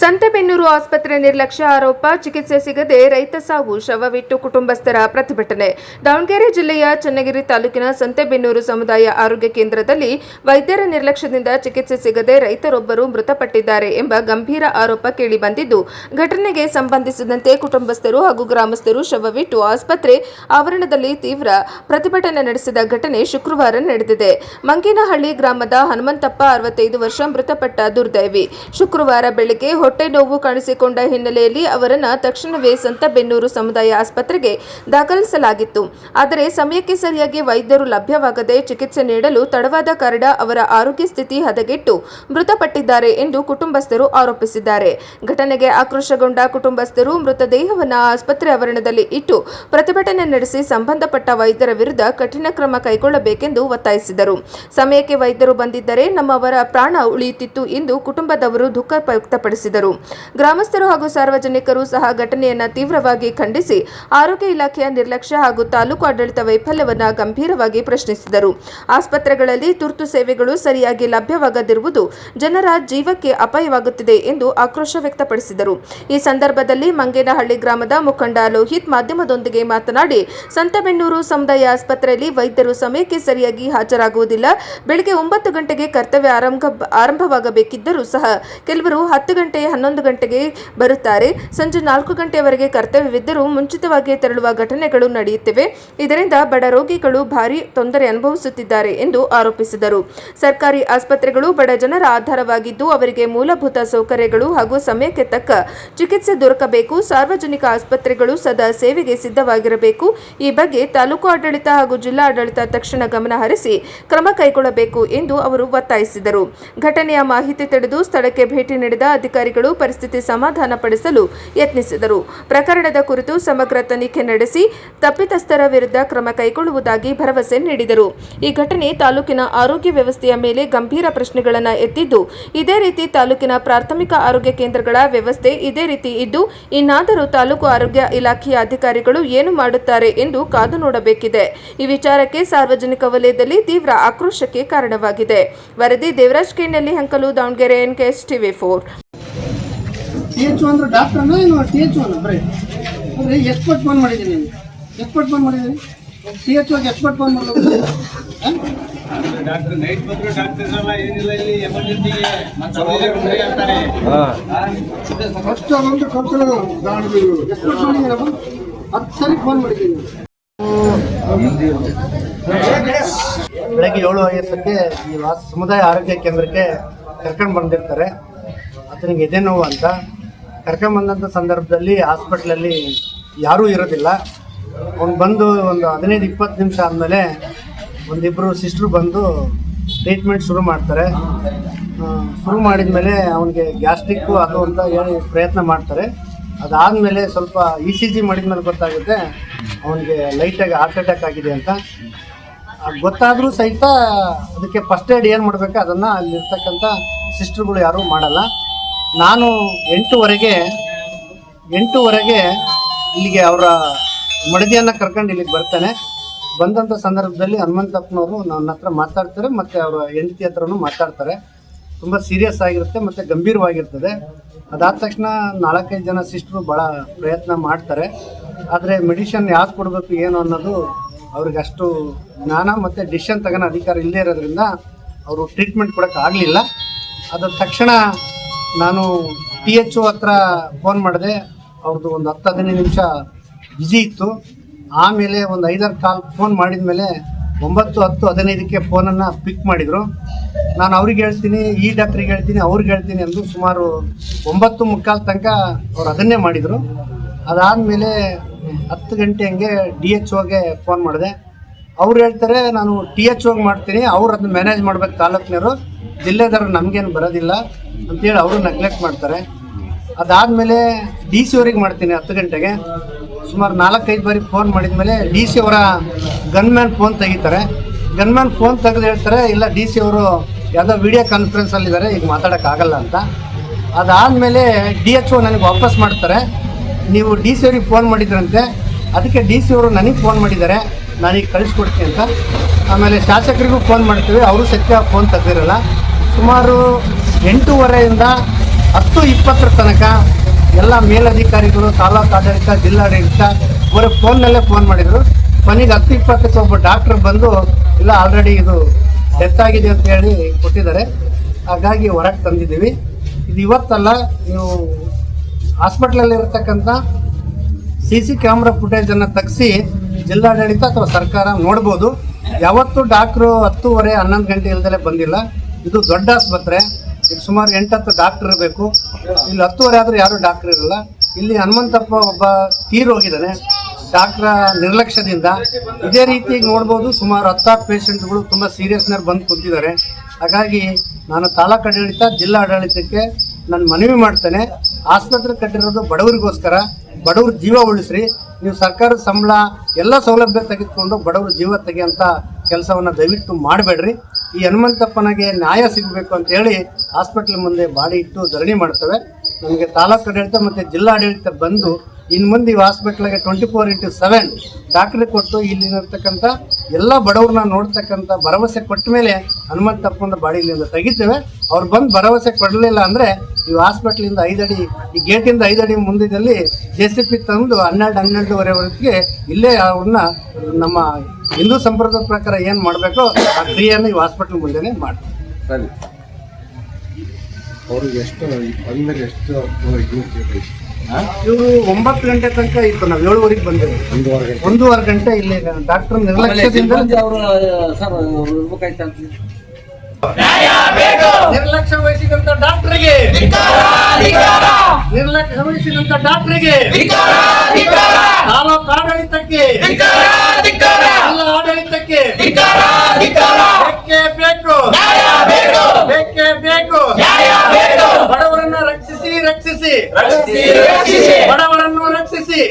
ಸಂತೆಬೆನ್ನೂರು ಆಸ್ಪತ್ರೆ ನಿರ್ಲಕ್ಷ್ಯ ಆರೋಪ, ಚಿಕಿತ್ಸೆ ಸಿಗದೆ ರೈತ ಸಾವು, ಶವವಿಟ್ಟು ಕುಟುಂಬಸ್ಥರ ಪ್ರತಿಭಟನೆ. ದಾವಣಗೆರೆ ಜಿಲ್ಲೆಯ ಚನ್ನಗಿರಿ ತಾಲೂಕಿನ ಸಂತೆಬೆನ್ನೂರು ಸಮುದಾಯ ಆರೋಗ್ಯ ಕೇಂದ್ರದಲ್ಲಿ ವೈದ್ಯರ ನಿರ್ಲಕ್ಷ್ಯದಿಂದ ಚಿಕಿತ್ಸೆ ಸಿಗದೆ ರೈತರೊಬ್ಬರು ಮೃತಪಟ್ಟಿದ್ದಾರೆ ಎಂಬ ಗಂಭೀರ ಆರೋಪ ಕೇಳಿಬಂದಿದ್ದು, ಘಟನೆಗೆ ಸಂಬಂಧಿಸಿದಂತೆ ಕುಟುಂಬಸ್ಥರು ಹಾಗೂ ಗ್ರಾಮಸ್ಥರು ಶವವಿಟ್ಟು ಆಸ್ಪತ್ರೆ ಆವರಣದಲ್ಲಿ ತೀವ್ರ ಪ್ರತಿಭಟನೆ ನಡೆಸಿದ ಘಟನೆ ಶುಕ್ರವಾರ ನಡೆದಿದೆ. ಮಂಗೇನಹಳ್ಳಿ ಗ್ರಾಮದ ಹನುಮಂತಪ್ಪ 65 ವರ್ಷ ಮೃತಪಟ್ಟ ದುರ್ದೈವಿ. ಶುಕ್ರವಾರ ಬೆಳಗ್ಗೆ ಹೊಟ್ಟೆ ನೋವು ಕಾಣಿಸಿಕೊಂಡ ಹಿನ್ನೆಲೆಯಲ್ಲಿ ಅವರನ್ನು ತಕ್ಷಣವೇ ಸಂತೆಬೆನ್ನೂರು ಸಮುದಾಯ ಆಸ್ಪತ್ರೆಗೆ ದಾಖಲಿಸಲಾಗಿತ್ತು. ಆದರೆ ಸಮಯಕ್ಕೆ ಸರಿಯಾಗಿ ವೈದ್ಯರು ಲಭ್ಯವಾಗದೆ ಚಿಕಿತ್ಸೆ ನೀಡಲು ತಡವಾದ ಕಾರಣ ಅವರ ಆರೋಗ್ಯ ಸ್ಥಿತಿ ಹದಗೆಟ್ಟು ಮೃತಪಟ್ಟಿದ್ದಾರೆ ಎಂದು ಕುಟುಂಬಸ್ಥರು ಆರೋಪಿಸಿದ್ದಾರೆ. ಘಟನೆಗೆ ಆಕ್ರೋಶಗೊಂಡ ಕುಟುಂಬಸ್ಥರು ಮೃತದೇಹವನ್ನು ಆಸ್ಪತ್ರೆ ಆವರಣದಲ್ಲಿ ಇಟ್ಟು ಪ್ರತಿಭಟನೆ ನಡೆಸಿ ಸಂಬಂಧಪಟ್ಟ ವೈದ್ಯರ ವಿರುದ್ಧ ಕಠಿಣ ಕ್ರಮ ಕೈಗೊಳ್ಳಬೇಕೆಂದು ಒತ್ತಾಯಿಸಿದರು. ಸಮಯಕ್ಕೆ ವೈದ್ಯರು ಬಂದಿದ್ದರೆ ನಮ್ಮವರ ಪ್ರಾಣ ಉಳಿಯುತ್ತಿತ್ತು ಎಂದು ಕುಟುಂಬದವರು ದುಃಖ ವ್ಯಕ್ತಪಡಿಸಿದರು. ಗ್ರಾಮಸ್ಥರು ಹಾಗೂ ಸಾರ್ವಜನಿಕರು ಸಹ ಘಟನೆಯನ್ನು ತೀವ್ರವಾಗಿ ಖಂಡಿಸಿ ಆರೋಗ್ಯ ಇಲಾಖೆಯ ನಿರ್ಲಕ್ಷ್ಯ ಹಾಗೂ ತಾಲೂಕು ಆಡಳಿತ ವೈಫಲ್ಯವನ್ನು ಗಂಭೀರವಾಗಿ ಪ್ರಶ್ನಿಸಿದರು. ಆಸ್ಪತ್ರೆಗಳಲ್ಲಿ ತುರ್ತು ಸೇವೆಗಳು ಸರಿಯಾಗಿ ಲಭ್ಯವಾಗದಿರುವುದು ಜನರ ಜೀವಕ್ಕೆ ಅಪಾಯವಾಗುತ್ತಿದೆ ಎಂದು ಆಕ್ರೋಶ ವ್ಯಕ್ತಪಡಿಸಿದರು. ಈ ಸಂದರ್ಭದಲ್ಲಿ ಮಂಗೇನಹಳ್ಳಿ ಗ್ರಾಮದ ಮುಖಂಡ ಲೋಹಿತ್ ಮಾಧ್ಯಮದೊಂದಿಗೆ ಮಾತನಾಡಿ, ಸಂತೆಬೆನ್ನೂರು ಸಮುದಾಯ ಆಸ್ಪತ್ರೆಯಲ್ಲಿ ವೈದ್ಯರು ಸಮಯಕ್ಕೆ ಸರಿಯಾಗಿ ಹಾಜರಾಗುವುದಿಲ್ಲ. ಬೆಳಗ್ಗೆ 9 ಗಂಟೆಗೆ ಕರ್ತವ್ಯ ಆರಂಭವಾಗಬೇಕಿದ್ದರೂ ಸಹ ಕೆಲವರು 10 ಗಂಟೆ 11 ಗಂಟೆಗೆ ಬರುತ್ತಾರೆ. ಸಂಜೆ 4 ಗಂಟೆಯವರೆಗೆ ಕರ್ತವ್ಯವಿದ್ದರೂ ಮುಂಚಿತವಾಗಿ ತೆರಳುವ ಘಟನೆಗಳು ನಡೆಯುತ್ತಿವೆ. ಇದರಿಂದ ಬಡ ರೋಗಿಗಳು ಭಾರಿ ತೊಂದರೆ ಅನುಭವಿಸುತ್ತಿದ್ದಾರೆ ಎಂದು ಆರೋಪಿಸಿದರು. ಸರ್ಕಾರಿ ಆಸ್ಪತ್ರೆಗಳು ಬಡ ಜನರ ಆಧಾರವಾಗಿದ್ದು ಅವರಿಗೆ ಮೂಲಭೂತ ಸೌಕರ್ಯಗಳು ಹಾಗೂ ಸಮಯಕ್ಕೆ ತಕ್ಕ ಚಿಕಿತ್ಸೆ ದೊರಕಬೇಕು. ಸಾರ್ವಜನಿಕ ಆಸ್ಪತ್ರೆಗಳು ಸದಾ ಸೇವೆಗೆ ಸಿದ್ಧವಾಗಿರಬೇಕು. ಈ ಬಗ್ಗೆ ತಾಲೂಕು ಆಡಳಿತ ಹಾಗೂ ಜಿಲ್ಲಾ ಆಡಳಿತ ತಕ್ಷಣ ಗಮನ ಹರಿಸಿ ಕ್ರಮ ಕೈಗೊಳ್ಳಬೇಕು ಎಂದು ಅವರು ಒತ್ತಾಯಿಸಿದರು. ಘಟನೆಯ ಮಾಹಿತಿ ತಿಳಿದು ಸ್ಥಳಕ್ಕೆ ಭೇಟಿ ನೀಡಿದ ಅಧಿಕಾರಿಗಳು ಪರಿಸ್ಥಿತಿ ಸಮಾಧಾನ ಪಡಿಸಲು ಯತ್ನಿಸಿದರು. ಪ್ರಕರಣದ ಕುರಿತು ಸಮಗ್ರ ತನಿಖೆ ನಡೆಸಿ ತಪ್ಪಿತಸ್ಥರ ವಿರುದ್ಧ ಕ್ರಮ ಕೈಗೊಳ್ಳುವುದಾಗಿ ಭರವಸೆ ನೀಡಿದರು. ಈ ಘಟನೆ ತಾಲೂಕಿನ ಆರೋಗ್ಯ ವ್ಯವಸ್ಥೆಯ ಮೇಲೆ ಗಂಭೀರ ಪ್ರಶ್ನೆಗಳನ್ನು ಎತ್ತಿದ್ದು, ಇದೇ ರೀತಿ ತಾಲೂಕಿನ ಪ್ರಾಥಮಿಕ ಆರೋಗ್ಯ ಕೇಂದ್ರಗಳ ವ್ಯವಸ್ಥೆ ಇದೇ ರೀತಿ ಇದ್ದು ಇನ್ನಾದರೂ ತಾಲೂಕು ಆರೋಗ್ಯ ಇಲಾಖೆಯ ಅಧಿಕಾರಿಗಳು ಏನು ಮಾಡುತ್ತಾರೆ ಎಂದು ಕಾದು ನೋಡಬೇಕಿದೆ. ಈ ವಿಚಾರಕ್ಕೆ ಸಾರ್ವಜನಿಕ ವಲಯದಲ್ಲಿ ತೀವ್ರ ಆಕ್ರೋಶಕ್ಕೆ ಕಾರಣವಾಗಿದೆ. ವರದಿ ದೇವರಾಜ್ ಕೆಣ್ಣಲ್ಲಿ ಹಂಕಲು, Davanagere, NKS TV4. Expert phone ಮಾಡಿದ್ದೀನಿ. ಎಕ್ಸ್ಪರ್ಟ್ ಫೋನ್ ಮಾಡಿದ್ದೀನಿ. THO ಎಕ್ಸ್ಪರ್ಟ್ ಫೋನ್ ಮಾಡಬೇಕು. ಡಾಕ್ಟರ್ ನೈಟ್ ಬಂದ್ರು ಡಾಕ್ಟರ್ ಇರಲ್ಲ, ಏನಿಲ್ಲ. ಇಲ್ಲಿ ಎಮರ್ಜೆನ್ಸಿಗೆ ಫಸ್ಟ್ ಒಂದು ಕೊಡ್ತಾರೆ. ಎಕ್ಸ್ಪರ್ಟ್ ಮಾಡಿದ್ದೀನಪ್ಪ, 10 ಸರಿ ಫೋನ್ ಮಾಡಿದ್ದೀನಿ. ಬೆಳಗ್ಗೆ 7:50ಕ್ಕೆ ಈ ಸಮುದಾಯ ಆರೋಗ್ಯ ಕೇಂದ್ರಕ್ಕೆ ಕರ್ಕೊಂಡು ಬಂದಿರ್ತಾರೆ. ಆತನಿಗೆ ಎದೆ ನೋವು ಅಂತ ಕರ್ಕೊಂಬಂದಂಥ ಸಂದರ್ಭದಲ್ಲಿ ಹಾಸ್ಪಿಟ್ಲಲ್ಲಿ ಯಾರೂ ಇರೋದಿಲ್ಲ. ಅವ್ನು ಬಂದು ಒಂದು 15-20 ನಿಮಿಷ ಆದಮೇಲೆ ಒಂದಿಬ್ಬರು ಸಿಸ್ಟ್ರು ಬಂದು ಟ್ರೀಟ್ಮೆಂಟ್ ಶುರು ಮಾಡ್ತಾರೆ. ಶುರು ಮಾಡಿದ ಮೇಲೆ ಅವನಿಗೆ ಗ್ಯಾಸ್ಟ್ರಿಕ್ಕು ಅದು ಅಂತ ಹೇಳಿ ಪ್ರಯತ್ನ ಮಾಡ್ತಾರೆ. ಅದಾದಮೇಲೆ ಸ್ವಲ್ಪ ECG ಮಾಡಿದ ಮೇಲೆ ಗೊತ್ತಾಗುತ್ತೆ ಅವನಿಗೆ ಲೈಟಾಗಿ ಹಾರ್ಟ್ ಅಟ್ಯಾಕ್ ಆಗಿದೆ ಅಂತ. ಗೊತ್ತಾದರೂ ಸಹಿತ ಅದಕ್ಕೆ ಫಸ್ಟ್ ಏಡ್ ಏನು ಮಾಡಬೇಕು ಅದನ್ನು ಅಲ್ಲಿರ್ತಕ್ಕಂಥ ಸಿಸ್ಟ್ರುಗಳು ಯಾರೂ ಮಾಡಲ್ಲ. ನಾನು 8:15ಗೆ ಇಲ್ಲಿಗೆ ಅವರ ಮಡದಿಯನ್ನು ಕರ್ಕೊಂಡು ಇಲ್ಲಿಗೆ ಬರ್ತಾನೆ. ಬಂದಂಥ ಸಂದರ್ಭದಲ್ಲಿ ಹನುಮಂತಪ್ಪನವರು ನನ್ನ ಹತ್ರ ಮಾತಾಡ್ತಾರೆ ಮತ್ತು ಅವರ ಹೆಂಡತಿ ಹತ್ರನೂ ಮಾತಾಡ್ತಾರೆ. ತುಂಬ ಸೀರಿಯಸ್ ಆಗಿರುತ್ತೆ ಮತ್ತು ಗಂಭೀರವಾಗಿರ್ತದೆ. ಅದಾದ ತಕ್ಷಣ 4-5 ಜನ ಸಿಸ್ಟ್ರು ಭಾಳ ಪ್ರಯತ್ನ ಮಾಡ್ತಾರೆ. ಆದರೆ ಮೆಡಿಷನ್ ಯಾವ್ದು ಕೊಡಬೇಕು ಏನು ಅನ್ನೋದು ಅವ್ರಿಗೆ ಅಷ್ಟು ಜ್ಞಾನ ಮತ್ತು ಡಿಸಿಷನ್ ತಗೊಳ್ಳೋ ಅಧಿಕಾರ ಇಲ್ಲದೇ ಇರೋದ್ರಿಂದ ಅವರು ಟ್ರೀಟ್ಮೆಂಟ್ ಕೊಡೋಕ್ಕೆ ಆಗಲಿಲ್ಲ. ಅದಾದ ತಕ್ಷಣ ನಾನು THO ಹತ್ರ ಫೋನ್ ಮಾಡಿದೆ. ಅವ್ರದ್ದು ಒಂದು 10-15 ನಿಮಿಷ ಬ್ಯುಸಿ ಇತ್ತು. ಆಮೇಲೆ ಒಂದು 5-6 ಕಾಲ್ ಫೋನ್ ಮಾಡಿದ ಮೇಲೆ 9:10-15ಕ್ಕೆ ಫೋನನ್ನು ಪಿಕ್ ಮಾಡಿದರು. ನಾನು ಅವ್ರಿಗೆ ಹೇಳ್ತೀನಿ, ಈ ಡಾಕ್ಟ್ರಿಗೆ ಹೇಳ್ತೀನಿ, ಅವ್ರಿಗೆ ಹೇಳ್ತೀನಿ ಅಂದು ಸುಮಾರು 9:45 ತನಕ ಅವ್ರು ಅದನ್ನೇ ಮಾಡಿದರು. ಅದಾದಮೇಲೆ 10 ಗಂಟೆ ಹಂಗೆ DHOಗೆ ಫೋನ್ ಮಾಡಿದೆ. ಅವ್ರು ಹೇಳ್ತಾರೆ ನಾನು THOಗೆ ಮಾಡ್ತೀನಿ, ಅವ್ರು ಅದನ್ನ ಮ್ಯಾನೇಜ್ ಮಾಡ್ಬೇಕು, ತಾಲೂಕಿನವರು, ಜಿಲ್ಲೆದಾರರು ನಮಗೇನು ಬರೋದಿಲ್ಲ ಅಂತೇಳಿ ಅವರು ನೆಗ್ಲೆಕ್ಟ್ ಮಾಡ್ತಾರೆ. ಅದಾದಮೇಲೆ DC ಅವ್ರಿಗೆ ಮಾಡ್ತೀನಿ 10 ಗಂಟೆಗೆ. ಸುಮಾರು 4-5 ಬಾರಿ ಫೋನ್ ಮಾಡಿದ ಮೇಲೆ DC ಅವರ ಗನ್ಮ್ಯಾನ್ ಫೋನ್ ತೆಗಿತಾರೆ. ಗನ್ಮ್ಯಾನ್ ಫೋನ್ ತೆಗೆದು ಹೇಳ್ತಾರೆ, ಇಲ್ಲ DC ಅವರು ಯಾವುದೋ ವಿಡಿಯೋ ಕಾನ್ಫರೆನ್ಸಲ್ಲಿದ್ದಾರೆ, ಈಗ ಮಾತಾಡೋಕ್ಕಾಗಲ್ಲ ಅಂತ. ಅದಾದಮೇಲೆ DHO ನನಗೆ ವಾಪಸ್ ಮಾಡ್ತಾರೆ, ನೀವು DC ಅವ್ರಿಗೆ ಫೋನ್ ಮಾಡಿದ್ರಂತೆ, ಅದಕ್ಕೆ DC ಅವರು ನನಗೆ ಫೋನ್ ಮಾಡಿದ್ದಾರೆ, ನಾನೀಗ ಕಳಿಸ್ಕೊಡ್ತೀನಿ ಅಂತ. ಆಮೇಲೆ ಶಾಸಕರಿಗೂ ಫೋನ್ ಮಾಡ್ತೀವಿ, ಅವರು ಸತ್ಯ ಫೋನ್ ತೆಗೆದಿರಲ್ಲ. ಸುಮಾರು 8:30ಯಿಂದ 10-20 ತನಕ ಎಲ್ಲ ಮೇಲಧಿಕಾರಿಗಳು, ತಾಲೂಕು ಆಡಳಿತ, ಜಿಲ್ಲಾಡಳಿತ ಅವರ ಫೋನ್ನಲ್ಲೇ ಫೋನ್ ಮಾಡಿದರು. ಕೊನೆಗೆ 10-20ಕ್ಕೆ ಒಬ್ಬ ಡಾಕ್ಟರ್ ಬಂದು ಇಲ್ಲ ಆಲ್ರೆಡಿ ಇದು ಡೆತ್ ಆಗಿದೆ ಅಂತ ಹೇಳಿ ಕೊಟ್ಟಿದ್ದಾರೆ. ಹಾಗಾಗಿ ಹೊರಗೆ ತಂದಿದ್ದೀವಿ. ಇದು ಇವತ್ತಲ್ಲ, ನೀವು ಹಾಸ್ಪಿಟ್ಲಲ್ಲಿ ಇರತಕ್ಕಂಥ CC ಕ್ಯಾಮ್ರಾ ಫುಟೇಜನ್ನು ತೆಗೆಸಿ ಜಿಲ್ಲಾಡಳಿತ ಅಥವಾ ಸರ್ಕಾರ ನೋಡ್ಬೋದು. ಯಾವತ್ತೂ ಡಾಕ್ಟ್ರು 10:30, 11 ಗಂಟೆ ಇಲ್ದಲೇ ಬಂದಿಲ್ಲ. ಇದು ದೊಡ್ಡ ಆಸ್ಪತ್ರೆ, ಇಲ್ಲಿ ಸುಮಾರು 8-10 ಡಾಕ್ಟರ್ ಇರಬೇಕು. ಇಲ್ಲಿ 10:30 ಆದರೂ ಯಾರೂ ಡಾಕ್ಟರ್ ಇರಲ್ಲ. ಇಲ್ಲಿ ಹನುಮಂತಪ್ಪ ಒಬ್ಬ ತೀರೋಗಿದ್ದಾನೆ ಡಾಕ್ಟ್ರ ನಿರ್ಲಕ್ಷ್ಯದಿಂದ. ಇದೇ ರೀತಿ ನೋಡ್ಬೋದು, ಸುಮಾರು 10 ಪೇಷಂಟ್ಗಳು ತುಂಬ ಸೀರಿಯಸ್ನಲ್ಲಿ ಬಂದು ಕುಂತಿದ್ದಾರೆ. ಹಾಗಾಗಿ ನಾನು ತಾಲೂಕು ಆಡಳಿತ, ಜಿಲ್ಲಾ ಆಡಳಿತಕ್ಕೆ ನಾನು ಮನವಿ ಮಾಡ್ತೇನೆ, ಆಸ್ಪತ್ರೆ ಕಟ್ಟಿರೋದು ಬಡವರಿಗೋಸ್ಕರ, ಬಡವ್ರ ಜೀವ ಉಳಿಸ್ರಿ. ನೀವು ಸರ್ಕಾರದ ಸಂಬಳ ಎಲ್ಲ ಸೌಲಭ್ಯ ತೆಗೆದುಕೊಂಡು ಬಡವ್ರ ಜೀವ ತೆಗೆಯುವಂಥ ಕೆಲಸವನ್ನು ದಯವಿಟ್ಟು ಮಾಡಬೇಡ್ರಿ. ಈ ಹನುಮಂತಪ್ಪನಿಗೆ ನ್ಯಾಯ ಸಿಗಬೇಕು ಅಂತ ಹೇಳಿ ಹಾಸ್ಪಿಟ್ಲ್ ಮುಂದೆ ಬಾಡಿ ಇಟ್ಟು ಧರಣಿ ಮಾಡ್ತೇವೆ. ನಮಗೆ ತಾಲೂಕು ಆಡಳಿತ ಮತ್ತು ಜಿಲ್ಲಾ ಆಡಳಿತ ಬಂದು ಇನ್ನು ಮುಂದೆ ಈ ಹಾಸ್ಪಿಟ್ಲಿಗೆ 24/7 ಡಾಕ್ಟ್ರಿಗೆ ಕೊಟ್ಟು ಇಲ್ಲಿರ್ತಕ್ಕಂಥ ಎಲ್ಲ ಬಡವ್ರನ್ನ ನೋಡ್ತಕ್ಕಂಥ ಭರವಸೆ ಕೊಟ್ಟ ಮೇಲೆ ಹನುಮಂತಪ್ಪನ ಬಾಡಿ ಇಲ್ಲಿಂದ ತೆಗಿತೇವೆ. ಅವ್ರು ಬಂದು ಭರವಸೆ ಕೊಡಲಿಲ್ಲ ಅಂದರೆ ಈ ಹಾಸ್ಪಿಟ್ಲಿಂದ 5 ಅಡಿ, ಈ ಗೇಟಿಂದ 5 ಅಡಿ ಮುಂದಿನಲ್ಲಿ JCP ತಂದು 12-12:30ವರೆಗೆ ಇಲ್ಲೇ ಅವ್ರನ್ನ ನಮ್ಮ ಹಿಂದೂ ಸಂಪ್ರದಾಯದ ಪ್ರಕಾರ ಏನು ಮಾಡಬೇಕೋ ಆ ಕ್ರಿಯೆಯನ್ನು ಈ ಹಾಸ್ಪಿಟ್ಲ್ ಮುಂದೆನೇ ಮಾಡ್ತೀವಿ. ಸರಿ, ಅವ್ರಿಗೆ ಎಷ್ಟು ಬಂದರೆ ಎಷ್ಟು ಇವರು 9 ಗಂಟೆ ತನಕ ಇತ್ತು. ನಾವು 7:15 ಬಂದೇವೆ. 1:15 ಗಂಟೆ ಇಲ್ಲಿ ಡಾಕ್ಟರ್ ನಿರ್ಲಕ್ಷ್ಯದಿಂದ ನಿರ್ಲಕ್ಷ್ಯ ವಹಿಸಿದಂತ ಡಾಕ್ಟರ್ಗೆ, ನಿರ್ಲಕ್ಷ್ಯ ವಹಿಸಿದಂತ ಡಾಕ್ಟರ್ಗೆ, ತಾಲೂಕು ಆಡಳಿತಕ್ಕೆ, ಜಿಲ್ಲಾ ಆಡಳಿತಕ್ಕೆ ಬೇಕೇ ಬೇಕು, ಬೇಕೇ ಬೇಕು. ಬಡವರನ್ನ ರಕ್ಷಿಸಿ, ಬಡವರನ್ನು ರಕ್ಷಿಸಿ.